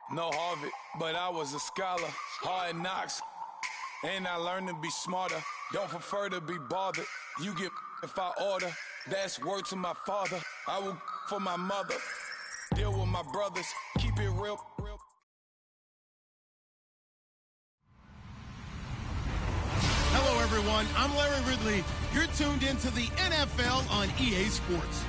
No Harvard, but I was a scholar. Hard knocks, and I learned to be smarter. Don't prefer to be bothered. You get if I order. That's word to my father. I will for my mother. Deal with my brothers. Keep it real. Hello, everyone. I'm Larry Ridley. You're tuned into the NFL on EA Sports.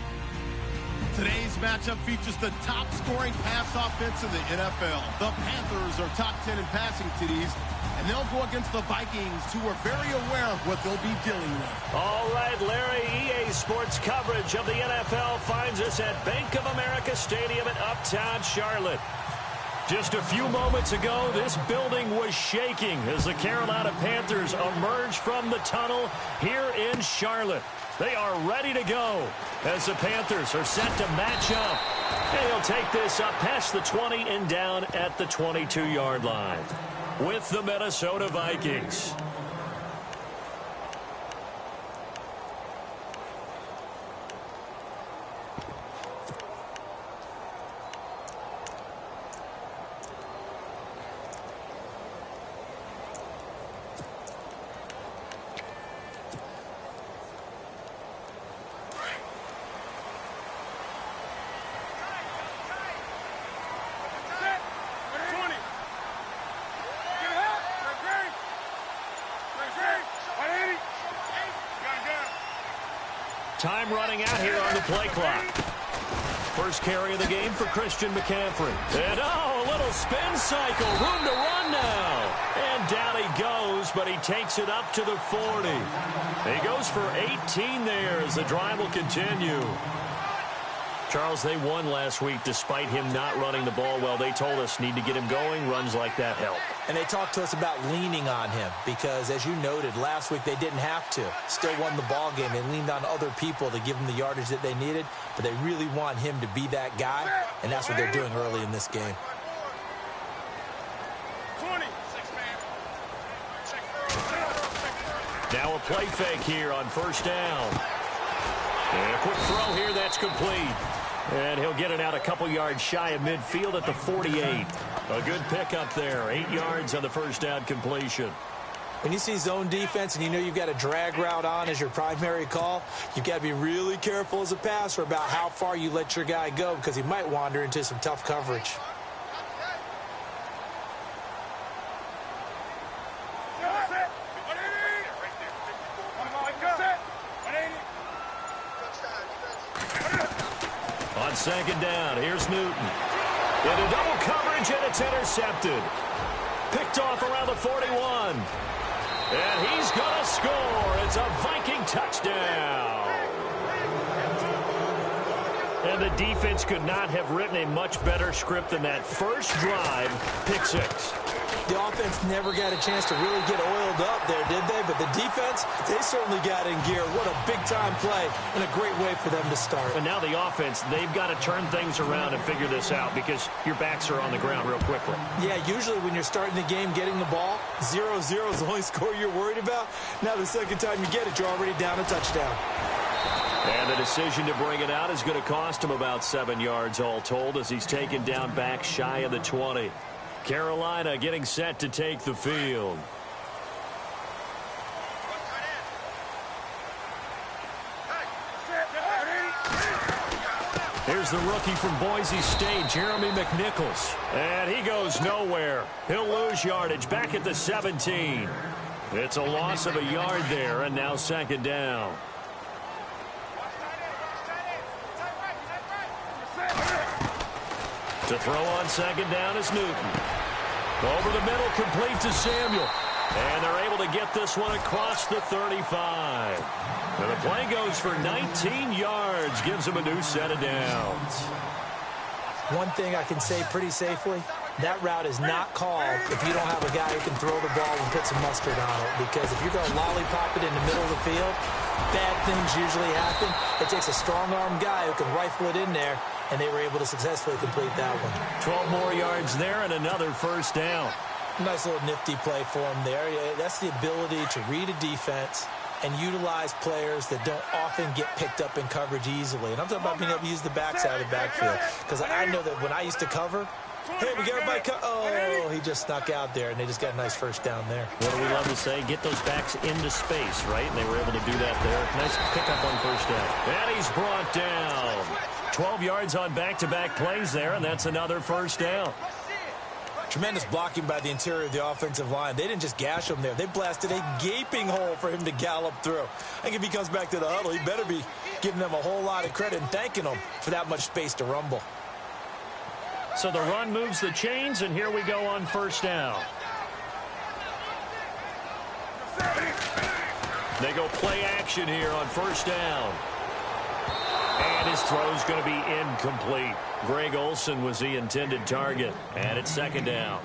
Today's matchup features the top-scoring pass offense in the NFL. The Panthers are top 10 in passing TDs, and they'll go against the Vikings, who are very aware of what they'll be dealing with. All right, Larry, EA Sports coverage of the NFL finds us at Bank of America Stadium in Uptown Charlotte. Just a few moments ago, this building was shaking as the Carolina Panthers emerged from the tunnel here in Charlotte. They are ready to go as the Panthers are set to match up. And he'll take this up past the 20 and down at the 22-yard line with the Minnesota Vikings. Time running out here on the play clock. First carry of the game for Christian McCaffrey. And, a little spin cycle. Room to run now. And down he goes, but he takes it up to the 40. He goes for 18 there as the drive will continue. Charles, they won last week despite him not running the ball well. They told us need to get him going. Runs like that help. And they talked to us about leaning on him because, as you noted, last week they didn't have to. Still won the ball game. They leaned on other people to give them the yardage that they needed, but they really want him to be that guy, and that's what they're doing early in this game. Now a play fake here on first down. And a quick throw here that's complete. And he'll get it out a couple yards shy of midfield at the 48. A good pickup there. 8 yards on the first down completion. When you see zone defense and you know you've got a drag route on as your primary call, you've got to be really careful as a passer about how far you let your guy go because he might wander into some tough coverage. On second down, here's Newton. Into double coverage, and it's intercepted. Picked off around the 41. And he's going to score. It's a Viking touchdown. And the defense could not have written a much better script than that first drive, pick six. The offense never got a chance to really get oiled up there, did they? But the defense, they certainly got in gear. What a big-time play and a great way for them to start. And now the offense, they've got to turn things around and figure this out because your backs are on the ground real quickly. Yeah, usually when you're starting the game getting the ball, 0-0 is the only score you're worried about. Now the second time you get it, you're already down a touchdown. And the decision to bring it out is going to cost him about 7 yards all told as he's taken down back shy of the 20. Carolina getting set to take the field. Here's the rookie from Boise State, Jeremy McNichols. And he goes nowhere. He'll lose yardage back at the 17. It's a loss of a yard there, and now second down. To throw on second down is Newton. Over the middle, complete to Samuel. And they're able to get this one across the 35. And the play goes for 19 yards, gives them a new set of downs. One thing I can say pretty safely, that route is not called if you don't have a guy who can throw the ball and put some mustard on it. Because if you're going to lollipop it in the middle of the field, bad things usually happen. It takes a strong-arm guy who can rifle it in there, and they were able to successfully complete that one. 12 more yards there and another first down. Nice little nifty play for him there. Yeah, that's the ability to read a defense and utilize players that don't often get picked up in coverage easily. And I'm talking about being able to use the backside of the backfield. Because I know that when I used to cover, hey, we got everybody oh, he just snuck out there, and they just got a nice first down there. What do we love to say? Get those backs into space, right? And they were able to do that there. Nice pickup on first down. And he's brought down. 12 yards on back-to-back plays there, and that's another first down. Tremendous blocking by the interior of the offensive line. They didn't just gash him there. They blasted a gaping hole for him to gallop through. I think if he comes back to the huddle, he better be giving them a whole lot of credit and thanking them for that much space to rumble. So the run moves the chains, and here we go on first down. They go play action here on first down. And his throw's going to be incomplete. Greg Olsen was the intended target. And it's second down.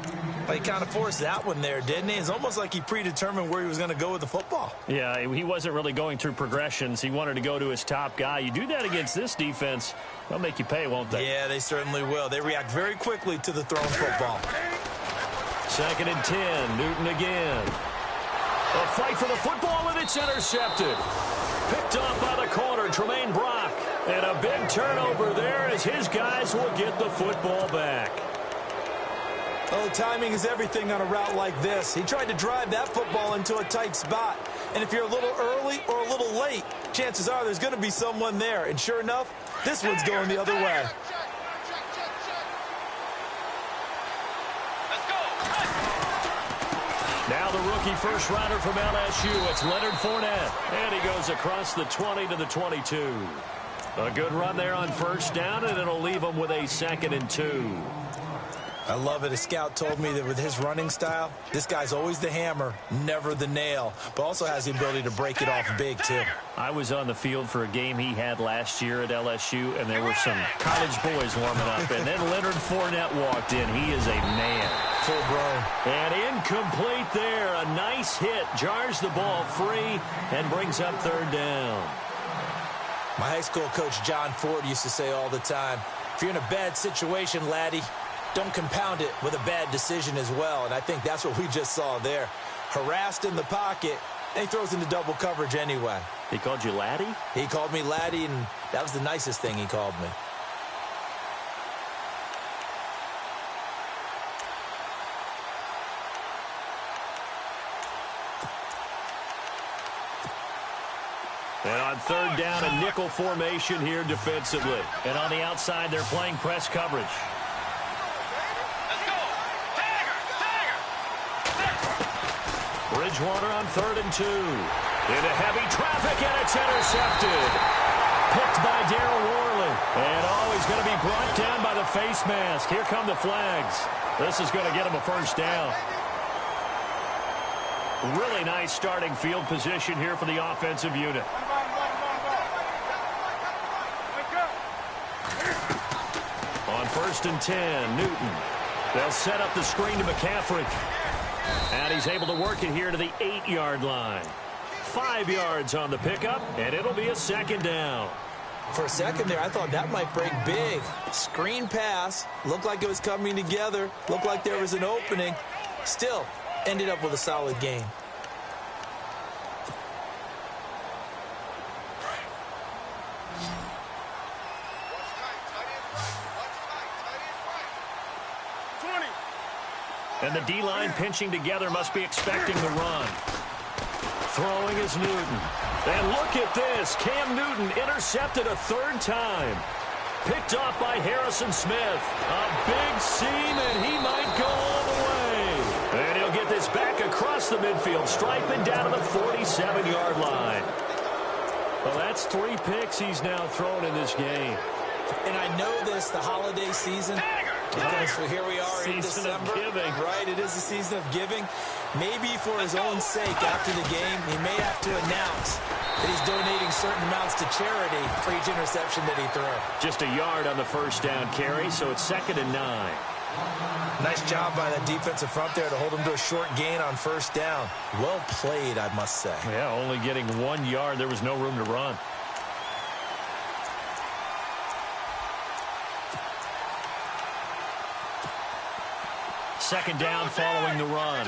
He kind of forced that one there, didn't he? It's almost like he predetermined where he was going to go with the football. Yeah, he wasn't really going through progressions. He wanted to go to his top guy. You do that against this defense, they'll make you pay, won't they? Yeah, they certainly will. They react very quickly to the thrown football. Second and 10, Newton again. A fight for the football, and it's intercepted. Picked off by the corner, Tremaine Brock. And a big turnover there as his guys will get the football back. Oh, timing is everything on a route like this. He tried to drive that football into a tight spot. And if you're a little early or a little late, chances are there's going to be someone there. And sure enough, this one's going the other way. Now the rookie first rounder from LSU, it's Leonard Fournette. And he goes across the 20 to the 22. A good run there on first down, and it'll leave him with a second and 2. I love it. A scout told me that with his running style, this guy's always the hammer, never the nail, but also has the ability to break it off big, too. I was on the field for a game he had last year at LSU, and there were some college boys warming up, and then Leonard Fournette walked in. He is a man. Full grown. And incomplete there. A nice hit. Jars the ball free and brings up third down. My high school coach, John Ford, used to say all the time, if you're in a bad situation, laddie, don't compound it with a bad decision as well. And I think that's what we just saw there. Harassed in the pocket, and he throws into double coverage anyway. He called you laddie? He called me laddie, and that was the nicest thing he called me. And on third down, a nickel formation here defensively. And on the outside, they're playing press coverage. Bridgewater on third and 2. Into heavy traffic, and it's intercepted. Picked by Darryl Worley. And he's going to be brought down by the face mask. Here come the flags. This is going to get him a first down. Really nice starting field position here for the offensive unit. On first and 10, Newton. They'll set up the screen to McCaffrey. And he's able to work it here to the 8-yard line. 5 yards on the pickup, and it'll be a second down. For a second there, I thought that might break big. Screen pass. Looked like it was coming together. Looked like there was an opening. Still, ended up with a solid game. And the D-line pinching together must be expecting the run. Throwing is Newton. And look at this. Cam Newton intercepted a third time. Picked off by Harrison Smith. A big seam, and he might go all the way. And he'll get this back across the midfield, striping down to the 47-yard line. Well, that's 3 picks he's now thrown in this game. And I know this, the holiday season, because here we are in December. Season of giving. Right, it is the season of giving. Maybe for his own sake after the game, he may have to announce that he's donating certain amounts to charity for each interception that he threw. Just a yard on the first down carry, so it's 2nd and 9. Nice job by that defensive front there to hold him to a short gain on first down. Well played, I must say. Yeah, only getting 1 yard. There was no room to run. Second down following the run.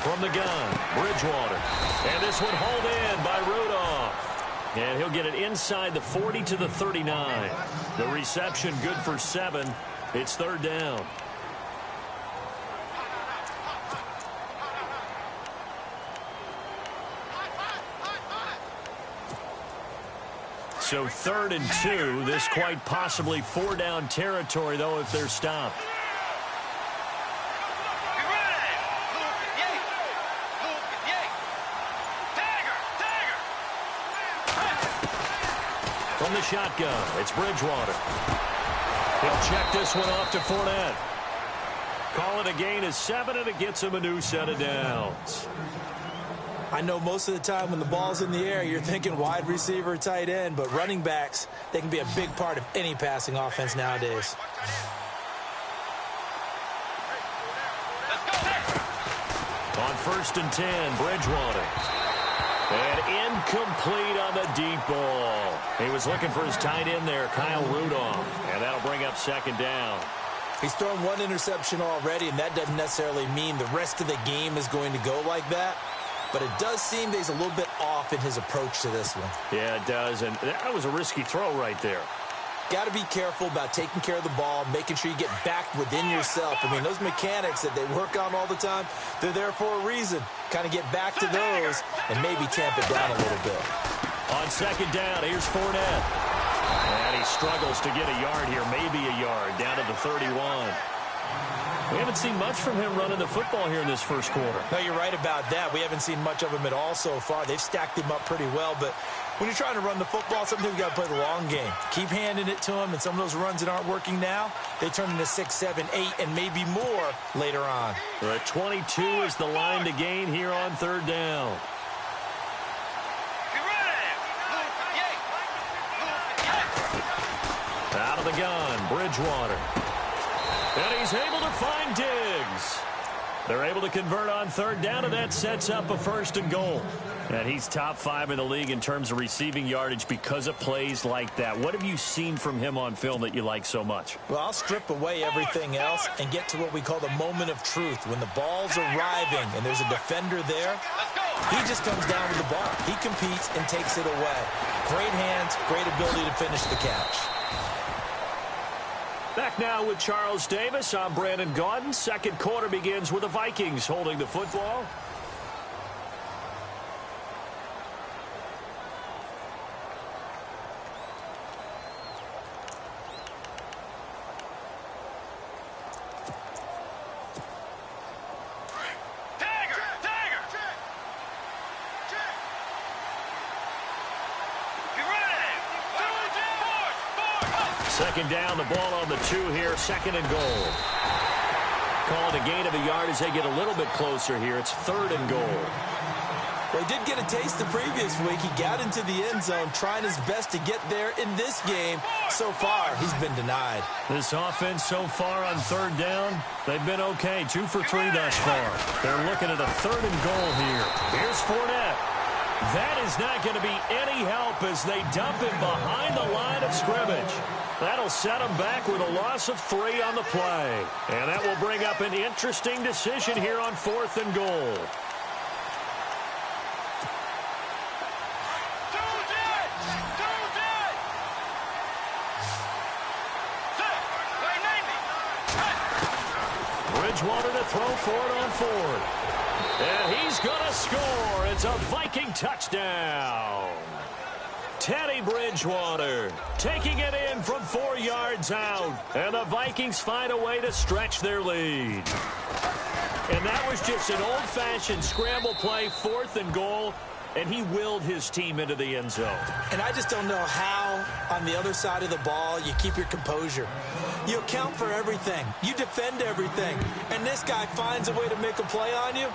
From the gun, Bridgewater. And this one hauled in by Rudolph. And he'll get it inside the 40 to the 39. The reception good for 7. It's third down. So 3rd and 2. This quite possibly 4-down territory, though, if they're stopped. From the shotgun, it's Bridgewater. He'll check this one off to Fournette. Call it a gain of 7, and it gets him a new set of downs. I know most of the time when the ball's in the air, you're thinking wide receiver, tight end, but running backs, they can be a big part of any passing offense nowadays. On 1st and 10, Bridgewater. And incomplete on the deep ball. He was looking for his tight end there, Kyle Rudolph. And that'll bring up 2nd down. He's thrown 1 interception already, and that doesn't necessarily mean the rest of the game is going to go like that. But it does seem that he's a little bit off in his approach to this one. Yeah, it does. And that was a risky throw right there. Got to be careful about taking care of the ball, making sure you get back within yourself. I mean, those mechanics that they work on all the time, they're there for a reason. Kind of get back to those and maybe tamp it down a little bit. On 2nd down, here's Fournette. And he struggles to get a yard here, maybe a yard, down to the 31. We haven't seen much from him running the football here in this first quarter. No, you're right about that. We haven't seen much of him at all so far. They've stacked him up pretty well, but when you're trying to run the football, sometimes you got to play the long game. Keep handing it to him, and some of those runs that aren't working now, they turn into 6, 7, 8, and maybe more later on. The 22 is the line to gain here on 3rd down. Out of the gun, Bridgewater. And he's able to find Diggs. They're able to convert on 3rd down, and that sets up a 1st and goal. And he's top 5 in the league in terms of receiving yardage because of plays like that. What have you seen from him on film that you like so much? Well, I'll strip away everything else and get to what we call the moment of truth. When the ball's arriving and there's a defender there, he just comes down with the ball. He competes and takes it away. Great hands, great ability to finish the catch. Back now with Charles Davis. I'm Brandon Gaudin. 2nd quarter begins with the Vikings holding the football. Second down, the ball on the 2 here, 2nd and goal. Call it a gain of a yard as they get a little bit closer here. It's 3rd and goal. Well, he did get a taste the previous week. He got into the end zone, trying his best to get there in this game. So far, he's been denied. This offense so far on 3rd down, they've been okay. 2 for 3 thus far. They're looking at a 3rd and goal here. Here's Fournette. That is not going to be any help as they dump him behind the line of scrimmage. That'll set him back with a loss of 3 on the play. And that will bring up an interesting decision here on 4th and goal. Bridgewater to throw for it on 4th. And he's going to score. It's a Viking touchdown. Teddy Bridgewater taking it in from 4 yards out. And the Vikings find a way to stretch their lead. And that was just an old-fashioned scramble play, 4th and goal. And he willed his team into the end zone. And I just don't know how, on the other side of the ball, you keep your composure. You account for everything. You defend everything. And this guy finds a way to make a play on you.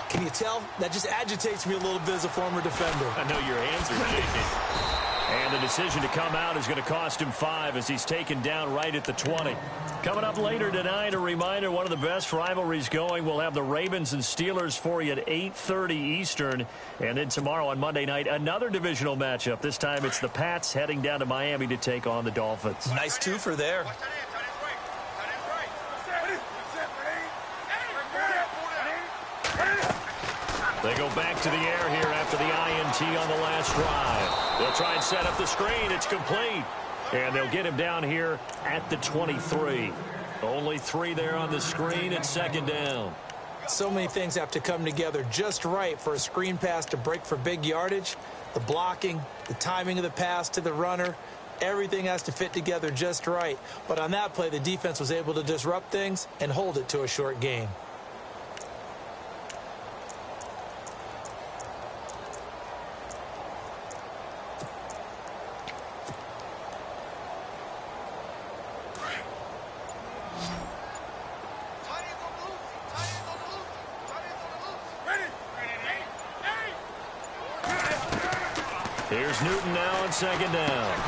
Can you tell? That just agitates me a little bit as a former defender. I know your hands are shaking. And the decision to come out is going to cost him 5 as he's taken down right at the 20. Coming up later tonight, a reminder, one of the best rivalries going. We'll have the Ravens and Steelers for you at 8:30 Eastern. And then tomorrow on Monday night, another divisional matchup. This time it's the Pats heading down to Miami to take on the Dolphins. Nice twofer there. They go back to the air here after the INT on the last drive. They'll try and set up the screen. It's complete. And they'll get him down here at the 23. Only 3 there on the screen at second down. So many things have to come together just right for a screen pass to break for big yardage. The blocking, the timing of the pass to the runner, everything has to fit together just right. But on that play, the defense was able to disrupt things and hold it to a short gain. Here's Newton now on second down.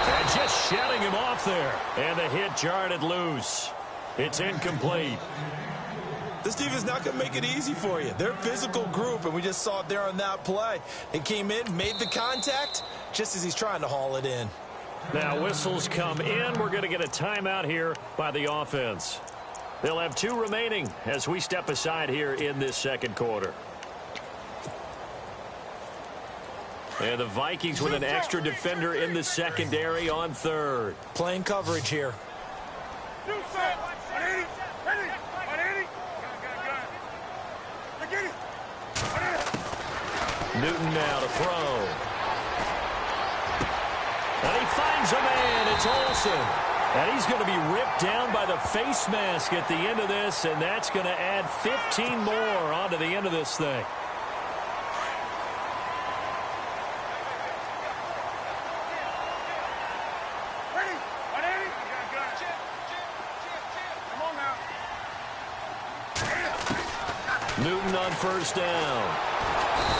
And just shutting him off there. And the hit jarred it loose. It's incomplete. This defense is not going to make it easy for you. They're a physical group, and we just saw it there on that play. They came in, made the contact, just as he's trying to haul it in. Now whistles come in. We're going to get a timeout here by the offense. They'll have 2 remaining as we step aside here in this second quarter. And the Vikings with an extra defender in the secondary on third. Playing coverage here. Newton now to throw. And he finds a man. It's Olsen. And he's going to be ripped down by the face mask at the end of this, and that's going to add 15 more onto the end of this thing. Newton on first down.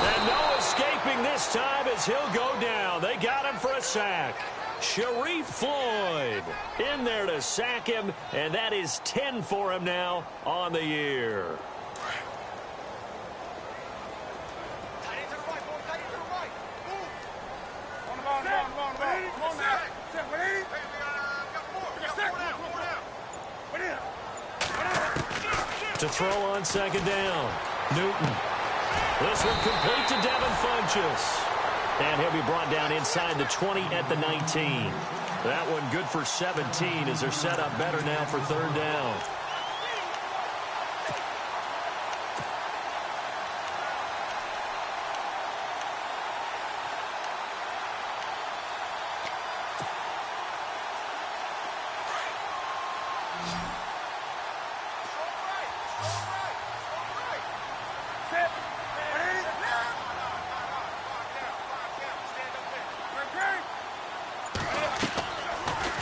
And no escaping this time as he'll go down. They got him for a sack. Sharif Floyd in there to sack him, and that is 10 for him now on the year. To throw on second down. Newton. This one complete to Devin Funchess. And he'll be brought down inside the 20 at the 19. That one good for 17 as they're set up better now for third down.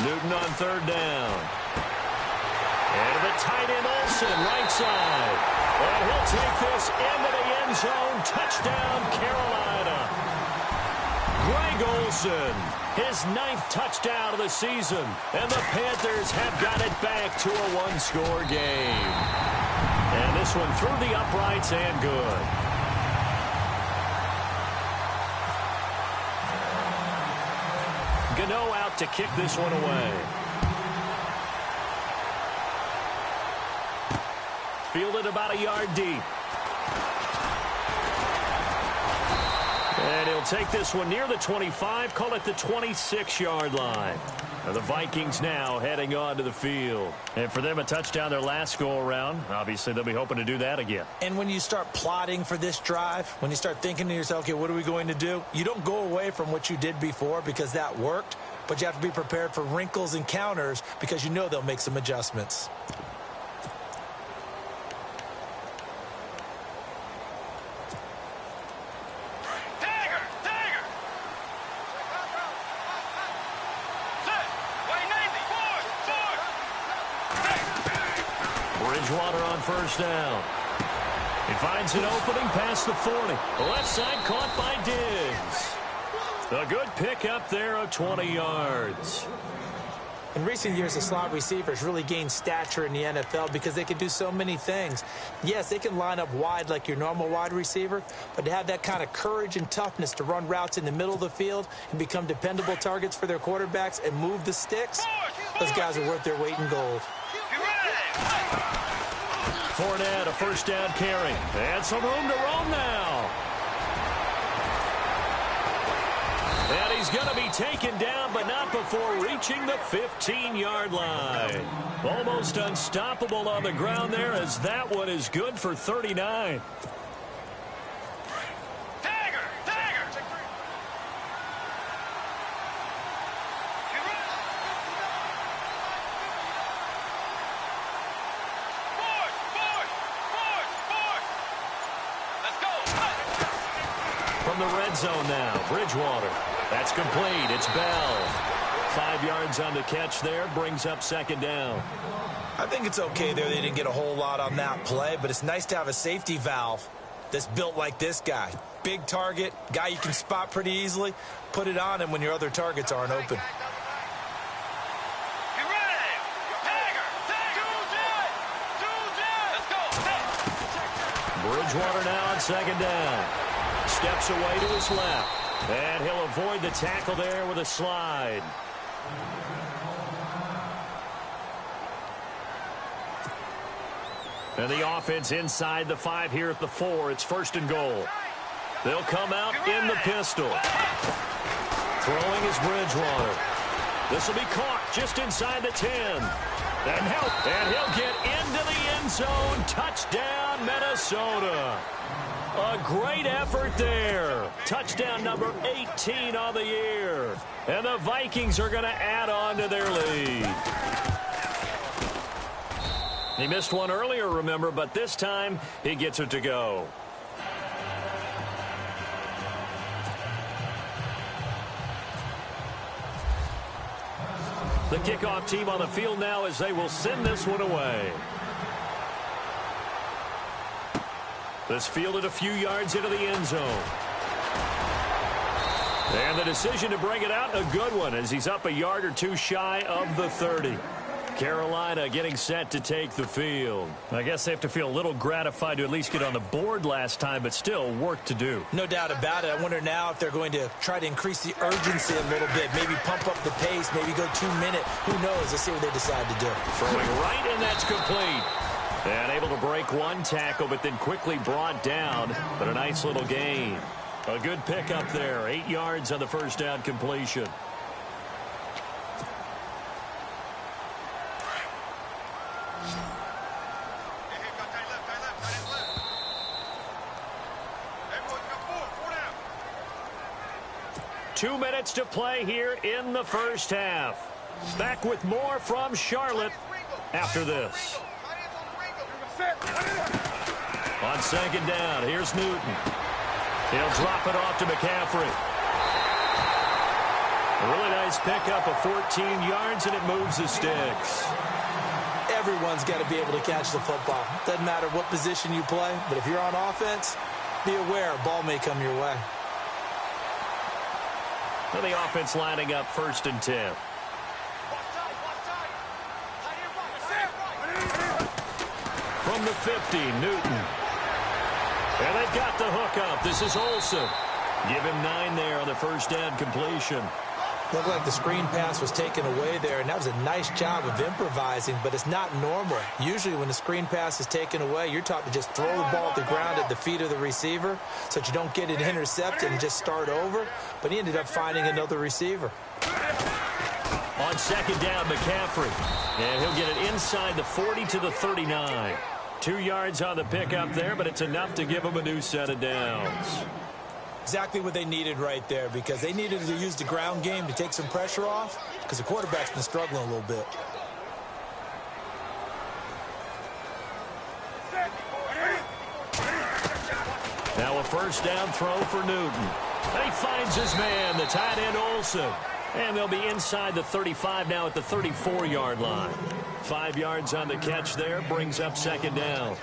Newton on third down. And the tight end Olsen, right side. And he'll take this into the end zone. Touchdown, Carolina. Greg Olsen, his 9th touchdown of the season. And the Panthers have got it back to a one-score game. And this one through the uprights and good. Gano out to kick this one away. Fielded about a yard deep. And he'll take this one near the 25, call it the 26-yard line. Now the Vikings now heading on to the field. And for them, a touchdown their last go-around. Obviously, they'll be hoping to do that again. And when you start plotting for this drive, when you start thinking to yourself, okay, what are we going to do? You don't go away from what you did before because that worked, but you have to be prepared for wrinkles and counters because you know they'll make some adjustments. Bridgewater on first down. He finds an opening past the 40. Left side caught by Diggs. A good pickup there of 20 yards. In recent years, the slot receivers really gained stature in the NFL because they can do so many things. Yes, they can line up wide like your normal wide receiver, but to have that kind of courage and toughness to run routes in the middle of the field and become dependable targets for their quarterbacks and move the sticks, those guys are worth their weight in gold. Fournette, a first down carry. And some room to roam now. And he's going to be taken down, but not before reaching the 15-yard line. Almost unstoppable on the ground there, as that one is good for 39. From the red zone now, Bridgewater. That's complete. It's Bell. 5 yards on the catch there. Brings up second down. I think it's okay there. They didn't get a whole lot on that play, but it's nice to have a safety valve that's built like this guy. Big target, guy you can spot pretty easily. Put it on him when your other targets aren't open. Bridgewater now on second down. Steps away to his left. And he'll avoid the tackle there with a slide. And the offense inside the 5 here at the 4. It's first and goal. They'll come out in the pistol. Throwing is Bridgewater. This will be caught just inside the 10. And he'll get into the end zone. Touchdown, Minnesota. A great effort there. Touchdown number 18 on the year. And the Vikings are going to add on to their lead. He missed one earlier, remember, but this time he gets it to go. The kickoff team on the field now as they will send this one away. This fielded a few yards into the end zone. And the decision to bring it out, a good one, as he's up a yard or two shy of the 30. Carolina getting set to take the field. I guess they have to feel a little gratified to at least get on the board last time, but still work to do. No doubt about it. I wonder now if they're going to try to increase the urgency a little bit, maybe pump up the pace, maybe go 2 minute. Who knows? Let's see what they decide to do. Throwing right, and that's complete. And able to break one tackle, but then quickly brought down. But a nice little gain. A good pickup there. 8 yards on the first down completion. Two minutes to play here in the first half. Back with more from Charlotte after this. On second down, here's Newton. He'll drop it off to McCaffrey. A really nice pickup of 14 yards, and it moves the sticks. Everyone's got to be able to catch the football. Doesn't matter what position you play, but if you're on offense, be aware a ball may come your way. And the offense lining up first and 10. From the 50, Newton. And they've got the hook up. This is Olsen. Give him 9 there on the first down completion. Looked like the screen pass was taken away there, and that was a nice job of improvising, but it's not normal. Usually when the screen pass is taken away, you're taught to just throw the ball at the ground at the feet of the receiver so that you don't get it intercepted and just start over, but he ended up finding another receiver. On second down, McCaffrey. And he'll get it inside the 40 to the 39. 2 yards on the pickup there, but it's enough to give him a new set of downs. Exactly what they needed right there, because they needed to use the ground game to take some pressure off, because the quarterback's been struggling a little bit. Now a first down throw for Newton. And he finds his man, the tight end Olsen. And they'll be inside the 35 now at the 34-yard line. 5 yards on the catch there, brings up second down.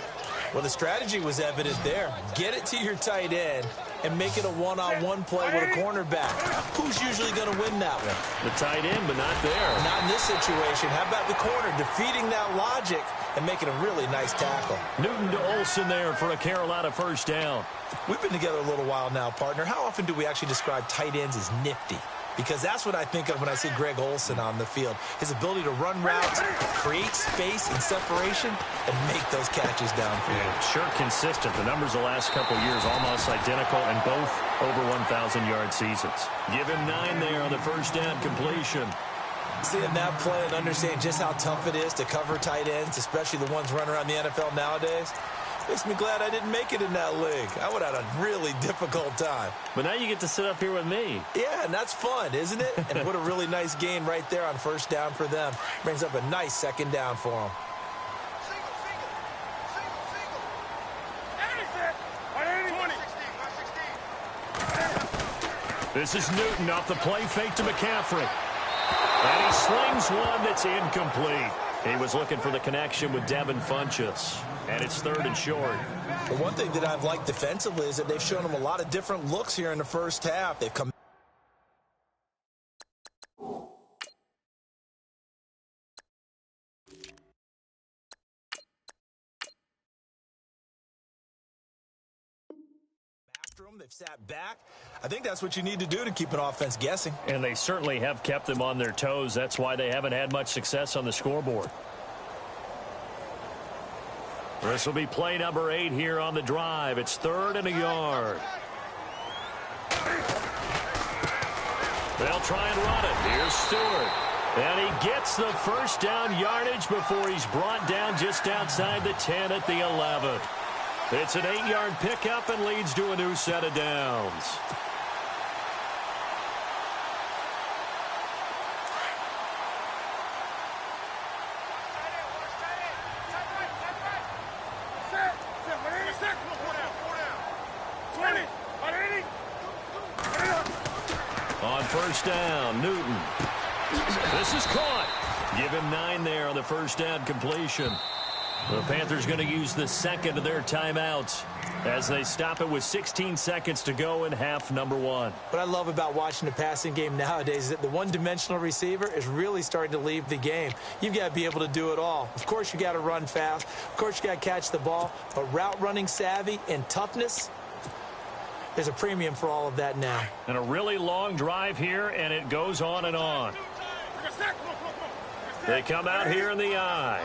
Well, the strategy was evident there. Get it to your tight end and make it a one-on-one play with a cornerback. Who's usually going to win that one? The tight end, but not there. Not in this situation. How about the corner defeating that logic and making a really nice tackle? Newton to Olsen there for a Carolina first down. We've been together a little while now, partner. How often do we actually describe tight ends as nifty? because that's what I think of when I see Greg Olsen on the field. His ability to run routes, create space and separation, and make those catches downfield. Yeah, sure consistent. The numbers the last couple years almost identical, and both over 1,000-yard seasons. Give him 9 there on the first down completion. Seeing that play and understanding just how tough it is to cover tight ends, especially the ones running around the NFL nowadays, makes me glad I didn't make it in that league. I would have had a really difficult time. But now you get to sit up here with me. Yeah, and that's fun, isn't it? And what a really nice gain right there on first down for them. Brings up a nice second down for them. This is Newton off the play fake to McCaffrey. And he slings one that's incomplete. He was looking for the connection with Devin Funchess. And it's 3rd and short. The one thing that I've liked defensively is that they've shown him a lot of different looks here in the first half. They've come after them. They've sat back. I think that's what you need to do to keep an offense guessing. And they certainly have kept them on their toes. That's why they haven't had much success on the scoreboard. This will be play number 8 here on the drive. It's 3rd and a yard. They'll try and run it. Here's Stewart. And he gets the first down yardage before he's brought down just outside the 10 at the 11. It's an 8-yard pickup and leads to a new set of downs. On first down, Newton. This is caught. Give him 9 there on the first down completion. The Panthers going to use the second of their timeouts as they stop it with 16 seconds to go in half number 1. What I love about watching the passing game nowadays is that the one-dimensional receiver is really starting to leave the game. You've got to be able to do it all. Of course, you got to run fast. Of course, you got to catch the ball. But route running savvy and toughness, there's a premium for all of that now. And a really long drive here, and it goes on and on. They come out here in the eye.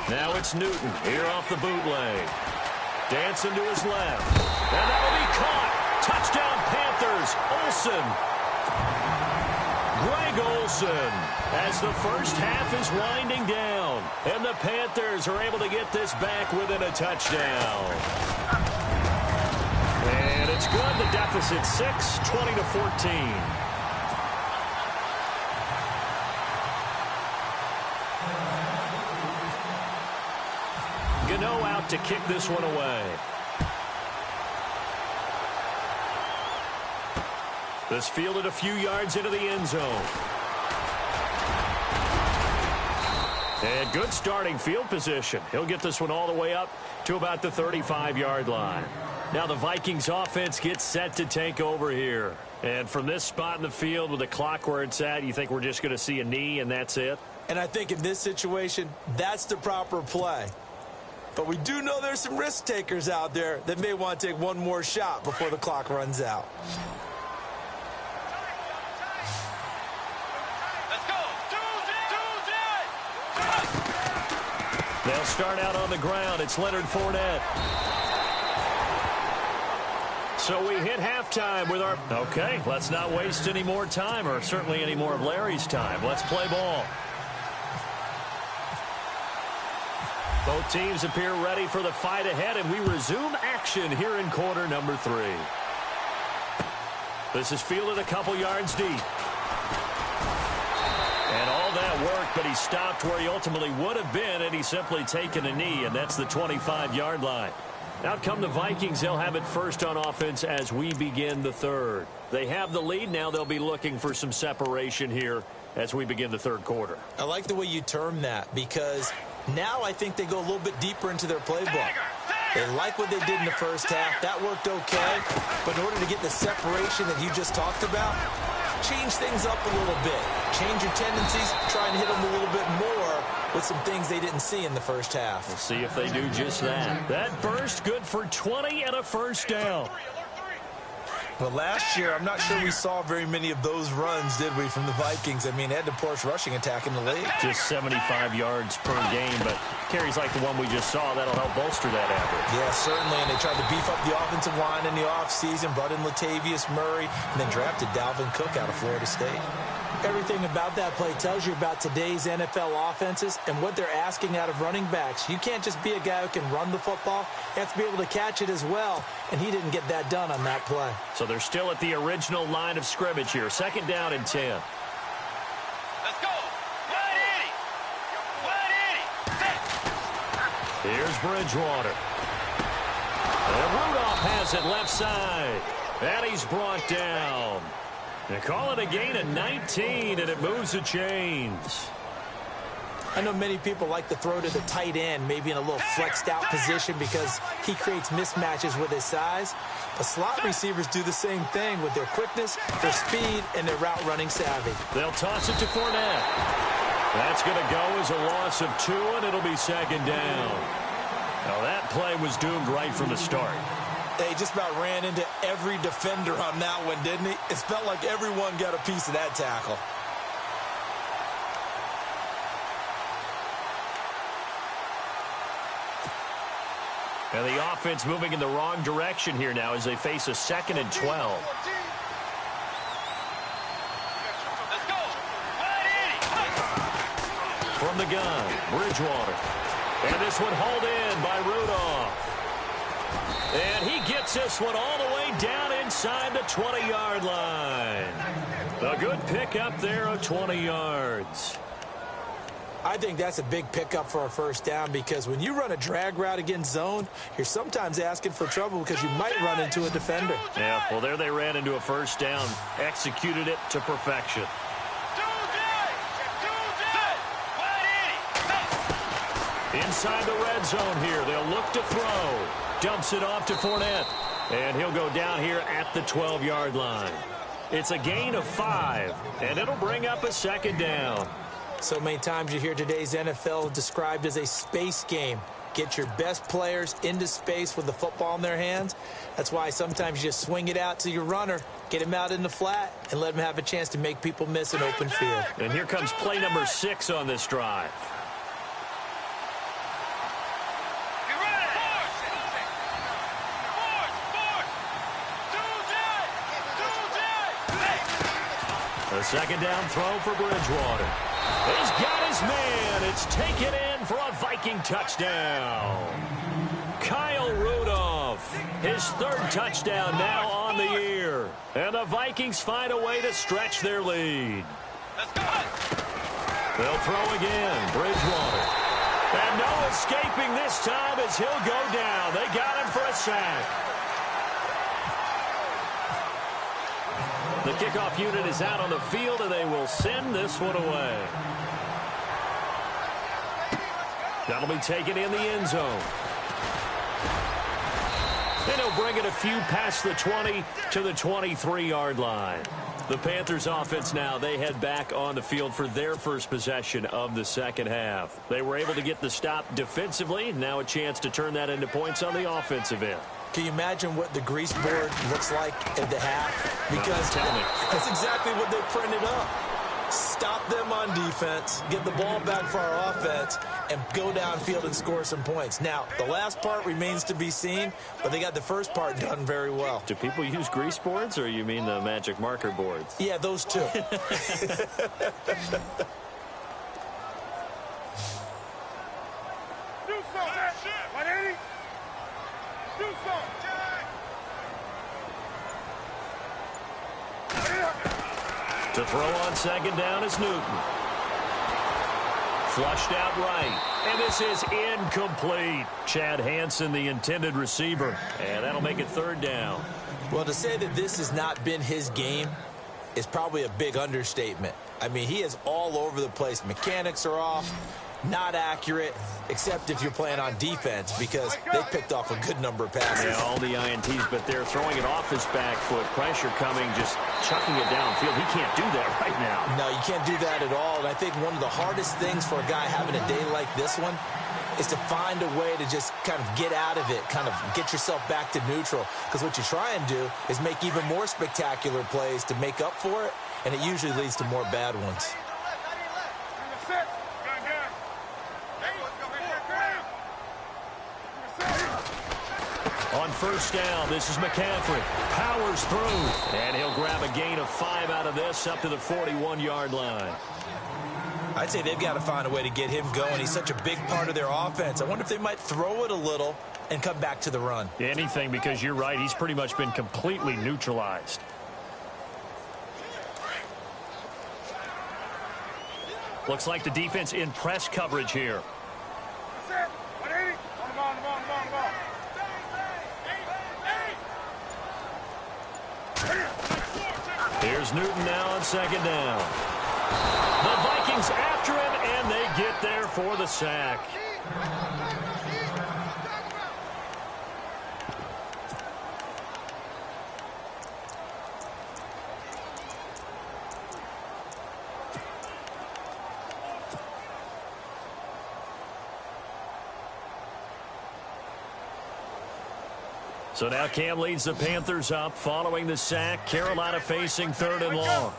Now it's Newton here off the bootleg. Dancing to his left. And that'll be caught. Touchdown Panthers. Olsen. Greg Olsen as the first half is winding down. And the Panthers are able to get this back within a touchdown. And it's good. The deficit 6, 20-14. Gano out to kick this one away. This fielded a few yards into the end zone. And good starting field position. He'll get this one all the way up to about the 35-yard line. Now the Vikings offense gets set to take over here. And from this spot in the field with the clock where it's at, you think we're just going to see a knee and that's it? And I think in this situation, that's the proper play. But we do know there's some risk takers out there that may want to take one more shot before the clock runs out. They'll start out on the ground. It's Leonard Fournette. So we hit halftime with our... Okay, let's not waste any more time, or certainly any more of Larry's time. Let's play ball. Both teams appear ready for the fight ahead, and we resume action here in quarter number 3. This is fielded a couple yards deep. And all that work, but he stopped where he ultimately would have been, and he's simply taken a knee, and that's the 25-yard line. Out come the Vikings. They'll have it first on offense as we begin the third. They have the lead. Now they'll be looking for some separation here as we begin the third quarter. I like the way you term that, because now I think they go a little bit deeper into their playbook. They like what they did in the first half. That worked okay. But in order to get the separation that you just talked about, change things up a little bit. Change your tendencies, try and hit them a little bit more with some things they didn't see in the first half. We'll see if they do just that. That burst good for 20 and a first down. Well, last year, I'm not sure we saw very many of those runs, did we, from the Vikings? I mean, they had the poorest rushing attack in the league. Just 75 yards per game, but carries like the one we just saw, that'll help bolster that average. Yeah, certainly, and they tried to beef up the offensive line in the offseason, brought in Latavius Murray, and then drafted Dalvin Cook out of Florida State. Everything about that play tells you about today's NFL offenses and what they're asking out of running backs. You can't just be a guy who can run the football. You have to be able to catch it as well, and he didn't get that done on that play. So they're still at the original line of scrimmage here. 2nd down and 10. Let's go. Here's Bridgewater. And Rudolph has it left side. And he's brought down. They call it a gain of 19, and it moves the chains. I know many people like to throw to the tight end, maybe in a little flexed out position because he creates mismatches with his size. But slot receivers do the same thing with their quickness, their speed, and their route running savvy. They'll toss it to Fournette. That's going to go as a loss of 2, and it'll be 2nd down. Now that play was doomed right from the start. They just about ran into every defender on that one, didn't he? It felt like everyone got a piece of that tackle. And the offense moving in the wrong direction here now as they face a 2nd and 12. From the gun, Bridgewater. And this one hauled in by Rudolph. And he gets this one all the way down inside the 20-yard line. A good pickup there of 20 yards. I think that's a big pickup for a first down because when you run a drag route against zone, you're sometimes asking for trouble because you might run into a defender. Yeah, well, there they ran into a first down, executed it to perfection. Inside the red zone here, they'll look to throw. Dumps it off to Fournette, and he'll go down here at the 12-yard line. It's a gain of 5, and it'll bring up a 2nd down. So many times you hear today's NFL described as a space game. Get your best players into space with the football in their hands. That's why sometimes you just swing it out to your runner, get him out in the flat, and let him have a chance to make people miss an open field. And here comes play number 6 on this drive. A 2nd down throw for Bridgewater. He's got his man. It's taken in for a Viking touchdown. Kyle Rudolph, his 3rd touchdown now on the year. And the Vikings find a way to stretch their lead. They'll throw again. Bridgewater. And no escaping this time as he'll go down. They got him for a sack. The kickoff unit is out on the field, and they will send this one away. That'll be taken in the end zone. And he'll bring it a few past the 20 to the 23-yard line. The Panthers offense now, they head back on the field for their first possession of the 2nd half. They were able to get the stop defensively. Now a chance to turn that into points on the offensive end. Can you imagine what the grease board looks like at the half? Because that's exactly what they printed up. Stop them on defense, get the ball back for our offense, and go downfield and score some points. Now, the last part remains to be seen, but they got the first part done very well. Do people use grease boards, or you mean the magic marker boards? Yeah, those two. To throw on 2nd down is Newton. Flushed out right. And this is incomplete. Chad Hansen, the intended receiver. And that'll make it 3rd down. Well, to say that this has not been his game is probably a big understatement. I mean, he is all over the place. Mechanics are off. not accurate, except if you're playing on defense, because they picked off a good number of passes. Yeah, all the INTs, but they're throwing it off his back foot. Pressure coming, just chucking it downfield. He can't do that right now. No, you can't do that at all. And I think one of the hardest things for a guy having a day like this one is to find a way to just kind of get out of it, kind of get yourself back to neutral. Because what you try and do is make even more spectacular plays to make up for it, and it usually leads to more bad ones. On first down, this is McCaffrey. Powers through, and he'll grab a gain of 5 out of this up to the 41-yard line. I'd say they've got to find a way to get him going. He's such a big part of their offense. I wonder if they might throw it a little and come back to the run. Anything, because you're right. He's pretty much been completely neutralized. Looks like the defense in press coverage here. Here's Newton now on second down. The Vikings after him, and they get there for the sack. So now Cam leads the Panthers up following the sack. Carolina facing 3rd and long.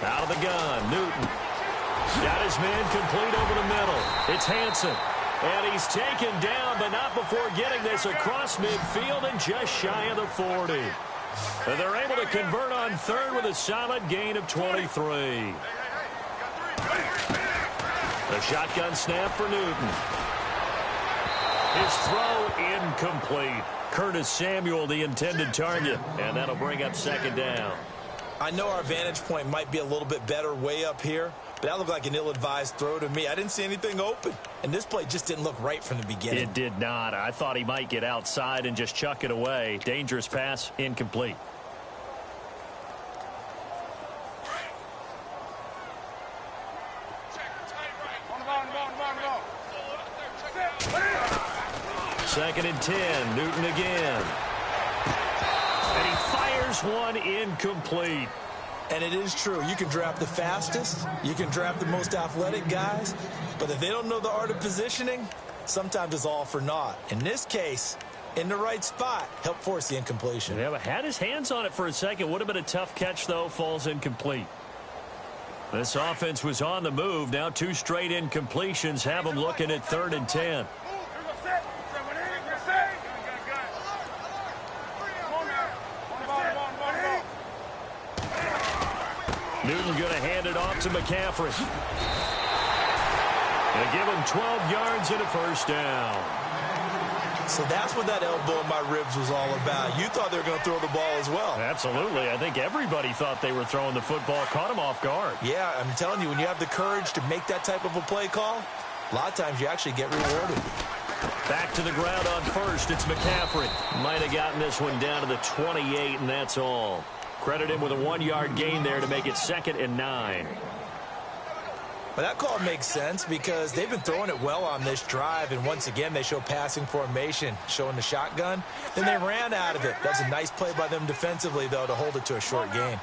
Out of the gun, Newton. Got his man complete over the middle. It's Hansen. And he's taken down, but not before getting this across midfield and just shy of the 40. And they're able to convert on 3rd with a solid gain of 23. The shotgun snap for Newton. His throw incomplete. Curtis Samuel, the intended target, and that'll bring up 2nd down. I know our vantage point might be a little bit better way up here, but that looked like an ill-advised throw to me. I didn't see anything open, and this play just didn't look right from the beginning. It did not. I thought he might get outside and just chuck it away. Dangerous pass, incomplete. Second and 10, Newton again. And he fires one incomplete. And it is true. You can draft the fastest. You can draft the most athletic guys. But if they don't know the art of positioning, sometimes it's all for naught. In this case, in the right spot, helped force the incompletion. Yeah, but had his hands on it for a second. Would have been a tough catch, though. Falls incomplete. This offense was on the move. Now 2 straight incompletions have them looking at 3rd and 10. Newton going to hand it off to McCaffrey. They give him 12 yards and a 1st down. So that's what that elbow in my ribs was all about. You thought they were going to throw the ball as well. Absolutely. I think everybody thought they were throwing the football. Caught him off guard. Yeah, I'm telling you, when you have the courage to make that type of a play call, a lot of times you actually get rewarded. Back to the ground on 1st. It's McCaffrey. Might have gotten this one down to the 28, and that's all. Credit him with a 1-yard gain there to make it 2nd and 9. But that call makes sense because they've been throwing it well on this drive, and once again they show passing formation, showing the shotgun. Then they ran out of it. That's a nice play by them defensively, though, to hold it to a short gain.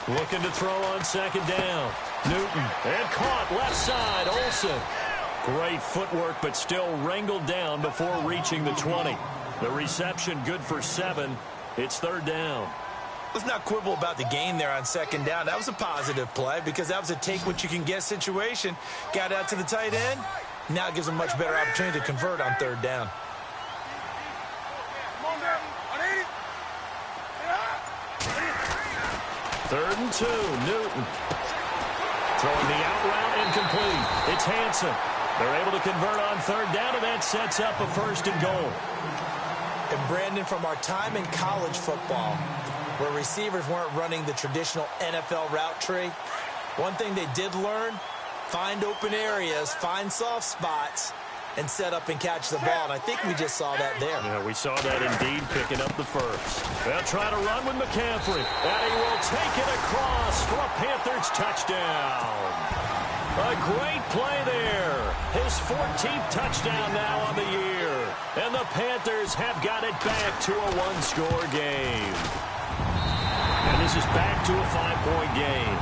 Looking to throw on 2nd down. Newton, and caught left side, Olsen. Great footwork, but still wrangled down before reaching the 20. The reception good for 7. It's 3rd down. Let's not quibble about the gain there on 2nd down. That was a positive play because that was a take-what-you-can-get situation. Got out to the tight end. Now it gives them much better opportunity to convert on 3rd down. Third and 2, Newton. Throwing the out route incomplete. It's Hansen. They're able to convert on 3rd down, and that sets up a 1st and goal. And Brandon, from our time in college football, where receivers weren't running the traditional NFL route tree, one thing they did learn, find open areas, find soft spots, and set up and catch the ball. And I think we just saw that there. Yeah, we saw that indeed, picking up the first. They'll try to run with McCaffrey. And he will take it across for a Panthers touchdown. A great play there. His 14th touchdown now on the year. And the Panthers have got it back to a one-score game. And this is back to a 5-point game.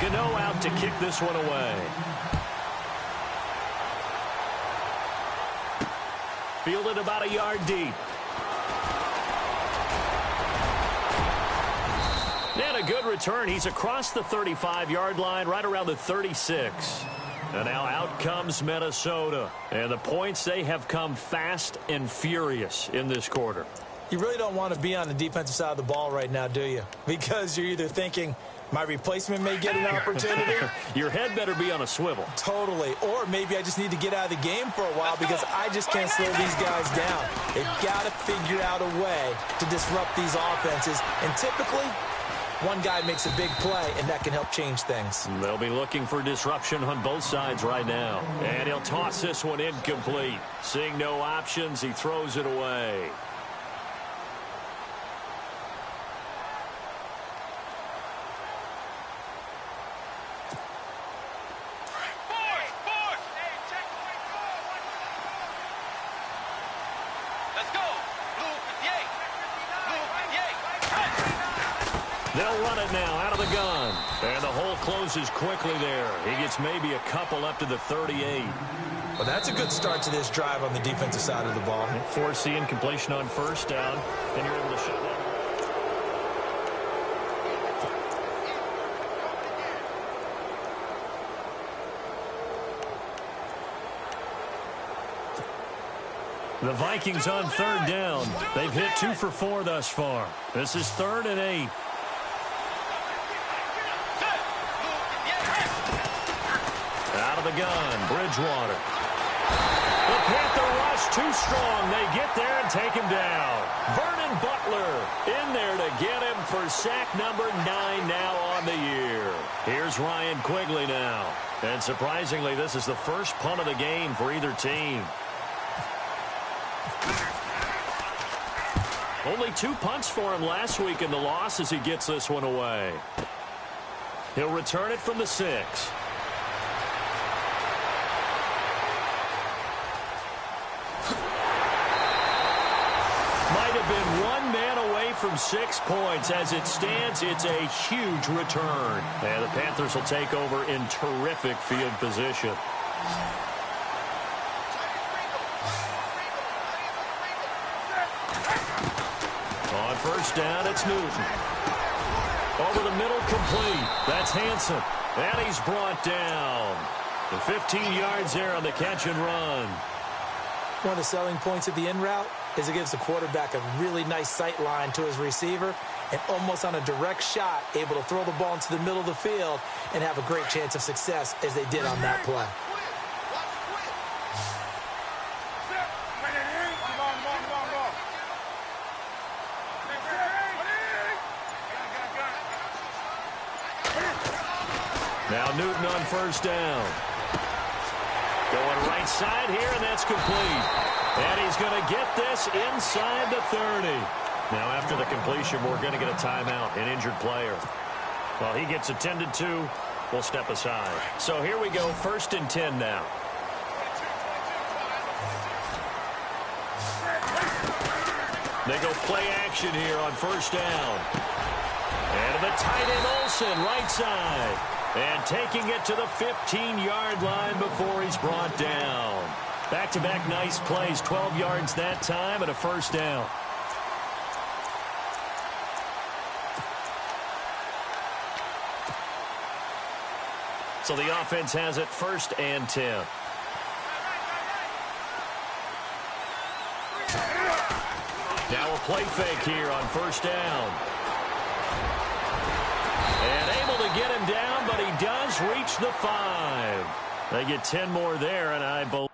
Gano out to kick this one away. Fielded about a yard deep. And a good return. He's across the 35-yard line, right around the 36. And now out comes Minnesota. And the points, they have come fast and furious in this quarter. You really don't want to be on the defensive side of the ball right now, do you? Because you're either thinking, my replacement may get an opportunity. Your head better be on a swivel. Totally. Or maybe I just need to get out of the game for a while because I just can't slow these guys down. They've got to figure out a way to disrupt these offenses. And typically, one guy makes a big play, and that can help change things. They'll be looking for disruption on both sides right now. And he'll toss this one incomplete. Seeing no options, he throws it away. They'll run it now out of the gun. And the hole closes quickly there. He gets maybe a couple up to the 38. Well, that's a good start to this drive on the defensive side of the ball. Force the incompletion on first down, and you're able to shut down. The Vikings on third down. They've hit 2 for 4 thus far. This is 3rd and 8. Out of the gun, Bridgewater. The Panther rush too strong. They get there and take him down. Vernon Butler in there to get him for sack number 9 now on the year. Here's Ryan Quigley now. And surprisingly, this is the first punt of the game for either team. Only 2 punts for him last week in the loss as he gets this one away. He'll return it from the 6. Might have been 1 man away from 6 points. As it stands, it's a huge return. And the Panthers will take over in terrific field position. On first down, it's Newton. Over the middle, complete. That's Hansen. And he's brought down. The 15 yards there on the catch and run. One of the selling points of the in route is it gives the quarterback a really nice sight line to his receiver and almost on a direct shot able to throw the ball into the middle of the field and have a great chance of success as they did on that play. Now Newton on first down. Going right side here, and that's complete. And he's going to get this inside the 30. Now after the completion, we're going to get a timeout, an injured player. While he gets attended to, we'll step aside. So here we go, 1st and 10 now. They go play action here on first down. And the tight end Olsen, right side. And taking it to the 15-yard line before he's brought down. Back-to-back nice plays, 12 yards that time and a first down. So the offense has it 1st and 10. Now a play fake here on first down. And able to get him down, but he does reach the 5. They get 10 more there, and I believe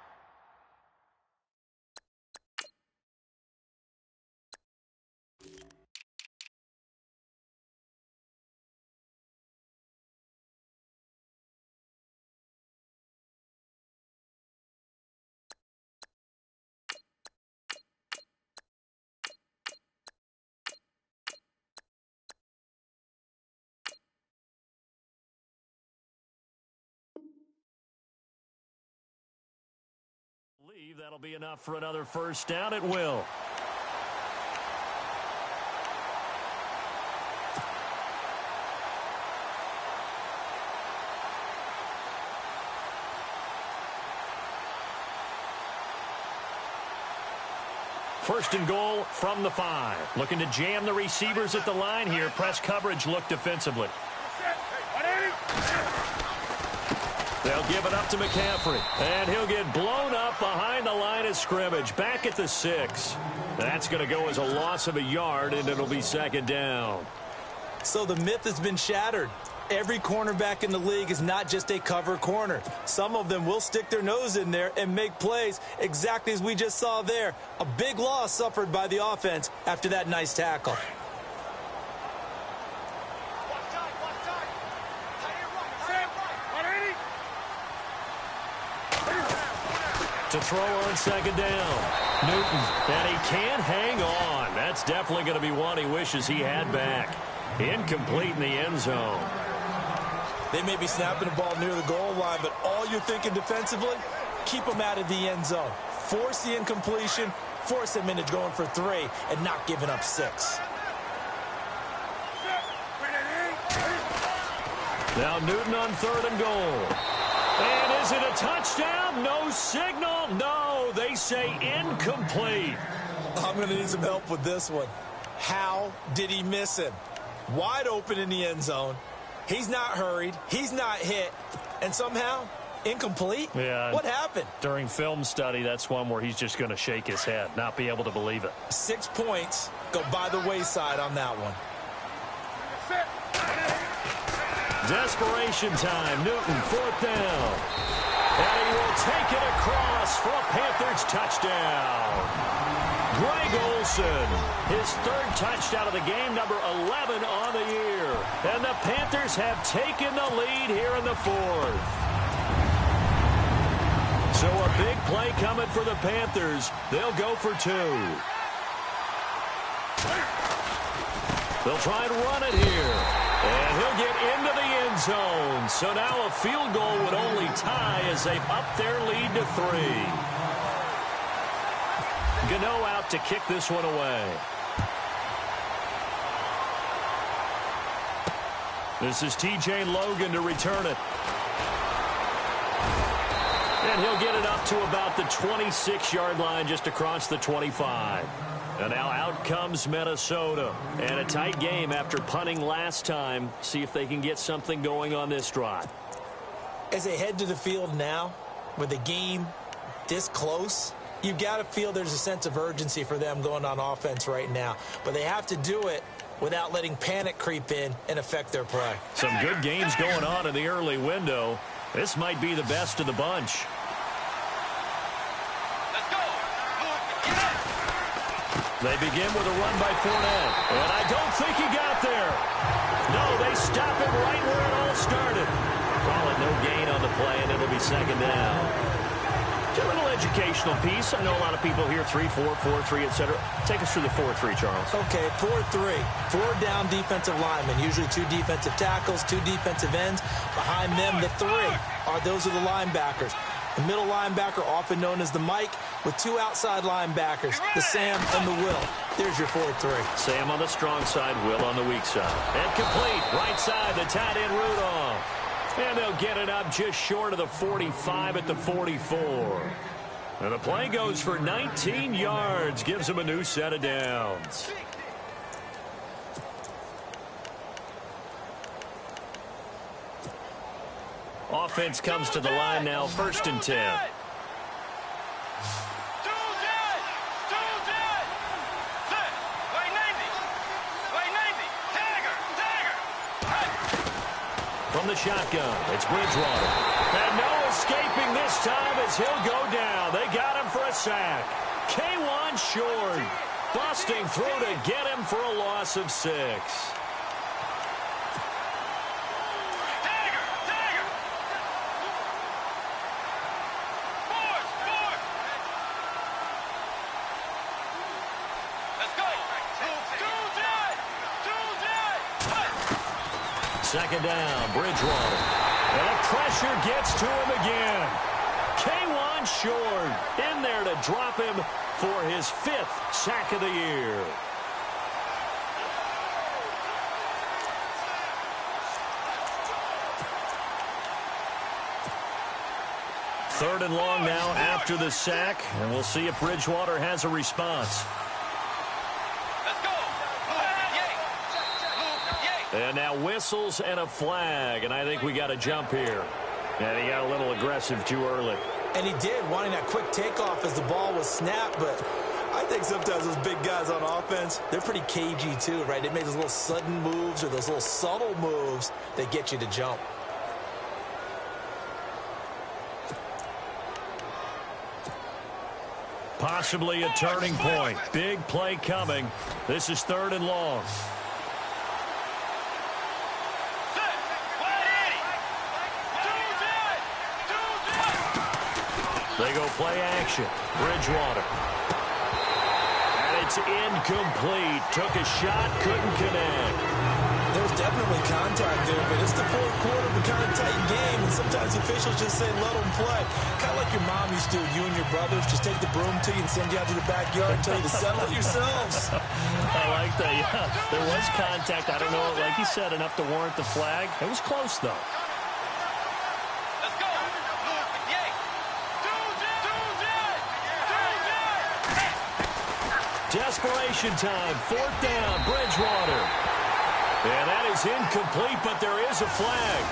That'll be enough for another first down. It will. First and goal from the 5. Looking to jam the receivers at the line here. Press coverage look defensively. They'll give it up to McCaffrey. And he'll get blown up behind the line of scrimmage. Back at the 6. That's going to go as a loss of a yard, and it'll be second down. So the myth has been shattered. Every cornerback in the league is not just a cover corner. Some of them will stick their nose in there and make plays exactly as we just saw there. A big loss suffered by the offense after that nice tackle. To throw on second down. Newton, and he can't hang on. That's definitely going to be one he wishes he had back. Incomplete in the end zone. They may be snapping the ball near the goal line, but all you're thinking defensively, keep them out of the end zone. Force the incompletion, force them into going for 3, and not giving up 6. Now Newton on third and goal. And is it a touchdown? No signal. No, they say incomplete. I'm going to need some help with this one. How did he miss him? Wide open in the end zone. He's not hurried. He's not hit. And somehow, incomplete? Yeah. What happened? During film study, that's one where he's just going to shake his head, not be able to believe it. 6 points go by the wayside on that one. Desperation time. Newton, fourth down. And he will take it across for a Panthers touchdown. Greg Olsen, his third touchdown of the game, number 11 on the year. And the Panthers have taken the lead here in the 4th. So a big play coming for the Panthers. They'll go for 2. They'll try and run it here. And he'll get into the end zone. So now a field goal would only tie as they've upped their lead to 3. Gano out to kick this one away. This is T.J. Logan to return it. And he'll get it up to about the 26-yard line, just across the 25. And now out comes Minnesota. And a tight game after punting last time. See if they can get something going on this drive. As they head to the field now, with the game this close, you've got to feel there's a sense of urgency for them going on offense right now. But they have to do it without letting panic creep in and affect their play. Some good games going on in the early window. This might be the best of the bunch. Let's go. They begin with a run by Fournette. And I don't think he got there. No, they stop him right where it all started. Call it no gain on the play, and it'll be second down. A little educational piece. I know a lot of people here 3-4, 4-3, etc. Take us through the 4-3, Charles. Okay, 4-3. 4 down defensive linemen, usually 2 defensive tackles, 2 defensive ends. Behind them, the 3 those are the linebackers. The middle linebacker, often known as the Mike, with 2 outside linebackers, the Sam and the Will. There's your 4-3. Sam on the strong side, Will on the weak side. And complete, right side, the tight end Rudolph. And they'll get it up just short of the 45 at the 44. And the play goes for 19 yards, gives them a new set of downs. Offense comes to the line now, 1st and 10. From the shotgun, it's Bridgewater. And no escaping this time as he'll go down. They got him for a sack. K1 short. Busting through to get him for a loss of 6. Second down, Bridgewater. And the pressure gets to him again. K1 run short. In there to drop him for his 5th sack of the year. Third and long now after the sack, and we'll see if Bridgewater has a response. Let's go. Yay. And now whistles and a flag, and I think we got a jump here. And he got a little aggressive too early. And he did, wanting that quick takeoff as the ball was snapped, but I think sometimes those big guys on offense, they're pretty cagey too, right? They make those little sudden moves or those little subtle moves that get you to jump. Possibly a turning point. Big play coming. This is 3rd and long. They go play action. Bridgewater. And it's incomplete. Took a shot, couldn't connect. There's definitely contact there, but it's the fourth quarter of a kind of tight game, and sometimes officials just say let them play. Kind of like your mom used to, you and your brothers just take the broom to you and send you out to the backyard and tell you to settle it yourselves. I like that, yeah. There was contact. I don't know, like you said, enough to warrant the flag. It was close, though. Let's go. Yay. Desperation time. 4th down. Bridgewater. And that is incomplete, but there is a flag.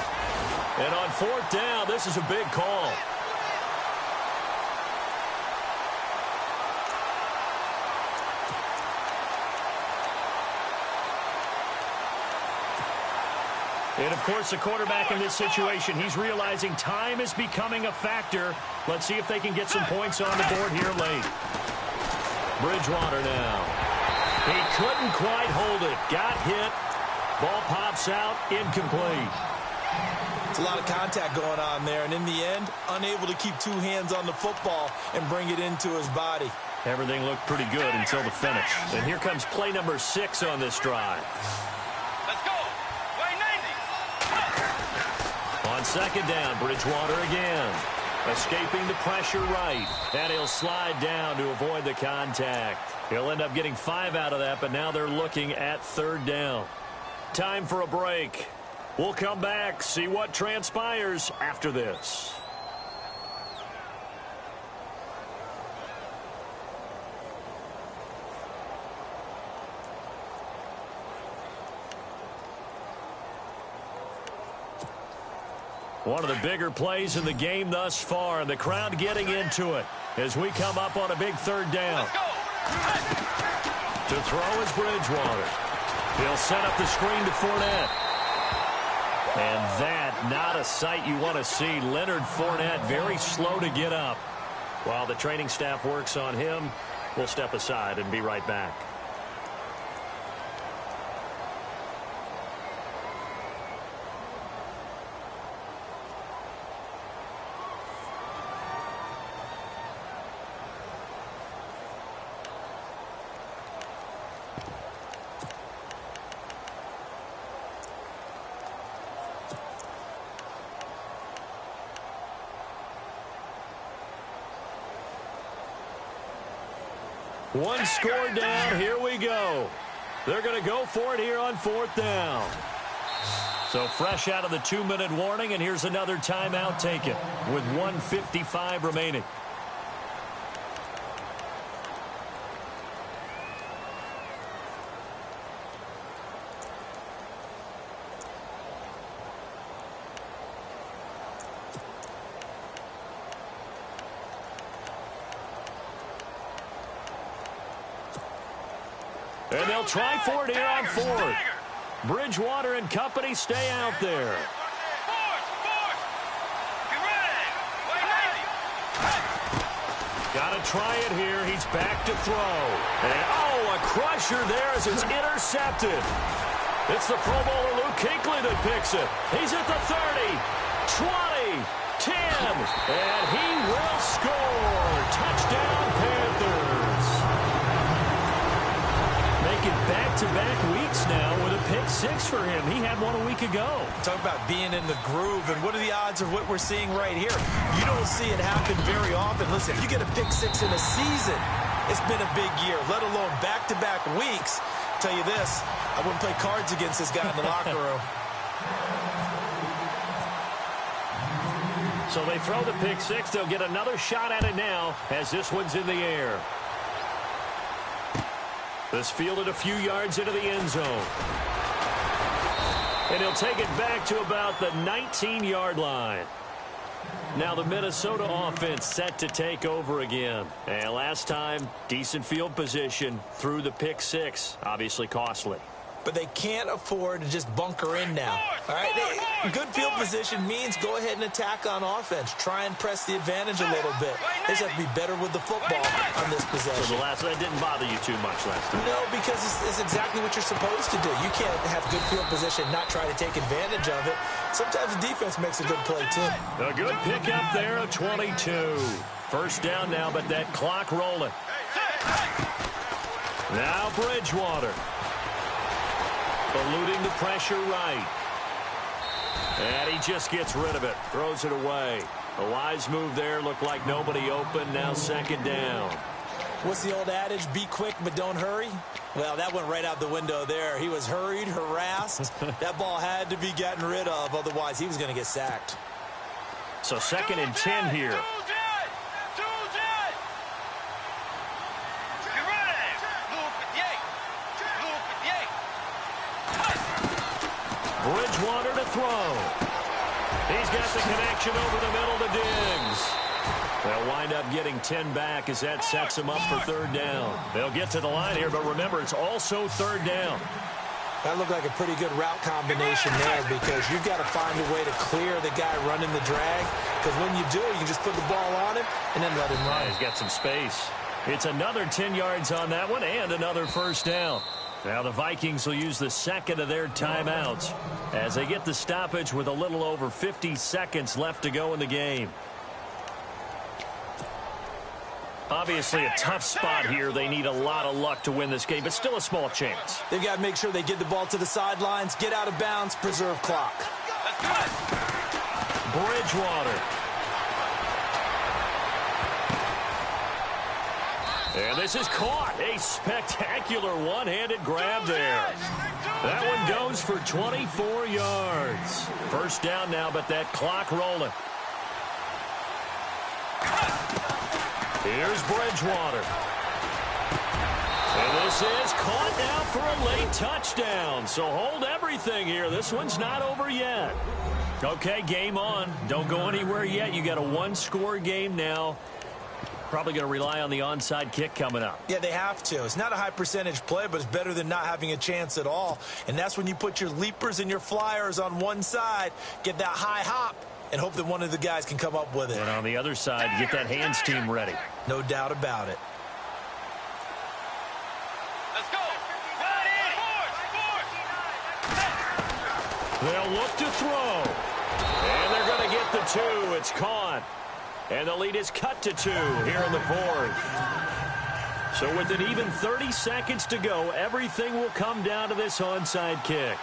And on 4th down, this is a big call. And, of course, the quarterback in this situation, he's realizing time is becoming a factor. Let's see if they can get some points on the board here late. Bridgewater now. He couldn't quite hold it. Got hit. Ball pops out, incomplete. It's a lot of contact going on there, and in the end, unable to keep 2 hands on the football and bring it into his body. Everything looked pretty good until the finish. And here comes play number 6 on this drive. Let's go. Way 90. On 2nd down, Bridgewater again. Escaping the pressure right. And he'll slide down to avoid the contact. He'll end up getting 5 out of that, but now they're looking at 3rd down. Time for a break. We'll come back, see what transpires after this. One of the bigger plays in the game thus far, and the crowd getting into it as we come up on a big 3rd down. To throw is Bridgewater. He'll set up the screen to Fournette. And that, not a sight you want to see. Leonard Fournette very slow to get up. While the training staff works on him, we'll step aside and be right back. One score down. Here we go. They're going to go for it here on 4th down. So fresh out of the 2-minute warning, and here's another timeout taken with 1:55 remaining. And they'll try for it here on 4th. Bridgewater and company stay out there. Got to try it here. He's back to throw. And, a crusher there as it's intercepted. It's the Pro Bowler Luke Kuechly that picks it. He's at the 30, 20, 10, and he will score. Touchdown, Panthers. Making back-to-back weeks now with a pick six for him. He had one a week ago. Talk about being in the groove, and what are the odds of what we're seeing right here? You don't see it happen very often. Listen, if you get a pick six in a season, it's been a big year, let alone back-to-back weeks. I'll tell you this, I wouldn't play cards against this guy in the locker room. So they throw the pick six. They'll get another shot at it now as this one's in the air. This fielded a few yards into the end zone. And he'll take it back to about the 19-yard line. Now the Minnesota offense set to take over again. And last time, decent field position through the pick six. Obviously costly. But they can't afford to just bunker in now. All right, good field position means go ahead and attack on offense. Try and press the advantage a little bit. They just have to be better with the football on this possession. So that didn't bother you too much last time? No, because it's exactly what you're supposed to do. You can't have good field position, not try to take advantage of it. Sometimes the defense makes a good play, too. A good pickup there at 22. First down now, but that clock rolling. Now Bridgewater. Eluding the pressure right. And he just gets rid of it. Throws it away. A wise move there. Looked like nobody open. Now second down. What's the old adage? Be quick, but don't hurry. Well, that went right out the window there. He was hurried, harassed. That ball had to be gotten rid of. Otherwise, he was going to get sacked. So second and 10 here. Bridgewater to throw. He's got the connection over the middle to Diggs. They'll wind up getting 10 back as that sets him up for third down. They'll get to the line here, but remember, it's also third down. That looked like a pretty good route combination there because you've got to find a way to clear the guy running the drag, because when you do, you can just put the ball on him and then let him run. Yeah, he's got some space. It's another 10 yards on that one and another first down. Now the Vikings will use the second of their timeouts as they get the stoppage with a little over 50 seconds left to go in the game. Obviously a tough spot here. They need a lot of luck to win this game, but still a small chance. They've got to make sure they get the ball to the sidelines, get out of bounds, preserve clock. Bridgewater. And this is caught. A spectacular one-handed grab there. That one goes for 24 yards. First down now, but that clock rolling. Here's Bridgewater. And this is caught now for a late touchdown. So hold everything here. This one's not over yet. Okay, game on. Don't go anywhere yet. You got a one-score game now. Probably going to rely on the onside kick coming up. Yeah, they have to. It's not a high percentage play, but it's better than not having a chance at all. And that's when you put your leapers and your flyers on one side, get that high hop, and hope that one of the guys can come up with it. And on the other side, get that hands team ready. No doubt about it. Let's go. They'll look to throw. And they're going to get the two. It's caught. And the lead is cut to 2 here in the fourth. So with an even 30 seconds to go, everything will come down to this onside kick.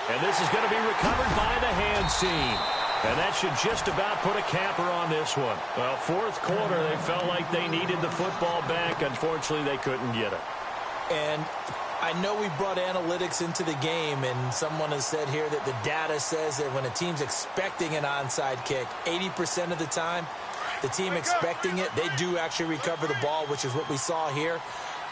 And this is going to be recovered by the hands team. And that should just about put a capper on this one. Well, fourth quarter, they felt like they needed the football back. Unfortunately, they couldn't get it. And I know we brought analytics into the game, and someone has said here that the data says that when a team's expecting an onside kick, 80% of the time, the team expecting it, they do actually recover the ball, which is what we saw here.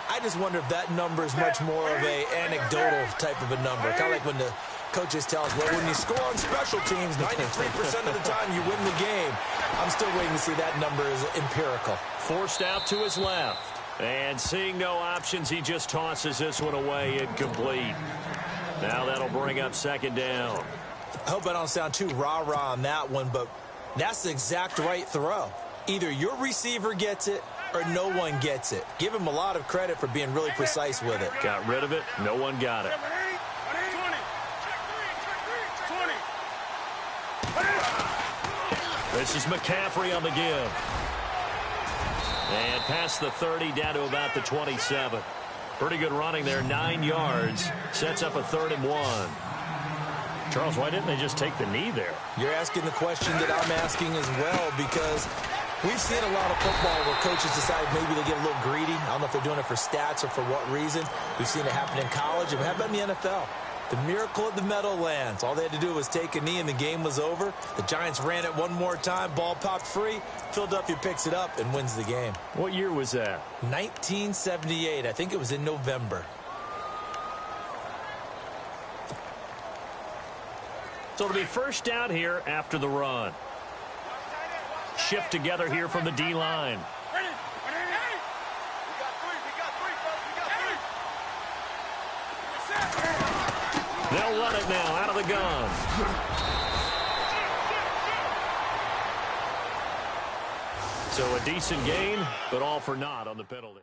I just wonder if that number is much more of a anecdotal type of a number. Kind of like when the coaches tell us, well, when you score on special teams, 93% of the time you win the game. I'm still waiting to see that number is empirical. Forced out to his left. And seeing no options, he just tosses this one away incomplete. Now that'll bring up second down. I hope I don't sound too rah-rah on that one, but that's the exact right throw. Either your receiver gets it or no one gets it. Give him a lot of credit for being really precise with it. Got rid of it. No one got it. This is McCaffrey on the give. And past the 30, down to about the 27. Pretty good running there, 9 yards. Sets up a 3rd and 1. Charles, why didn't they just take the knee there? You're asking the question that I'm asking as well, because we've seen a lot of football where coaches decide maybe they get a little greedy. I don't know if they're doing it for stats or for what reason. We've seen it happen in college, and how about in the NFL? The miracle of the Meadowlands. All they had to do was take a knee, and the game was over. The Giants ran it one more time. Ball popped free. Philadelphia picks it up and wins the game. What year was that? 1978. I think it was in November. So it'll be first down here after the run. Shift together here from the D-line. They'll run it now out of the gun. So a decent gain, but all for naught on the penalty.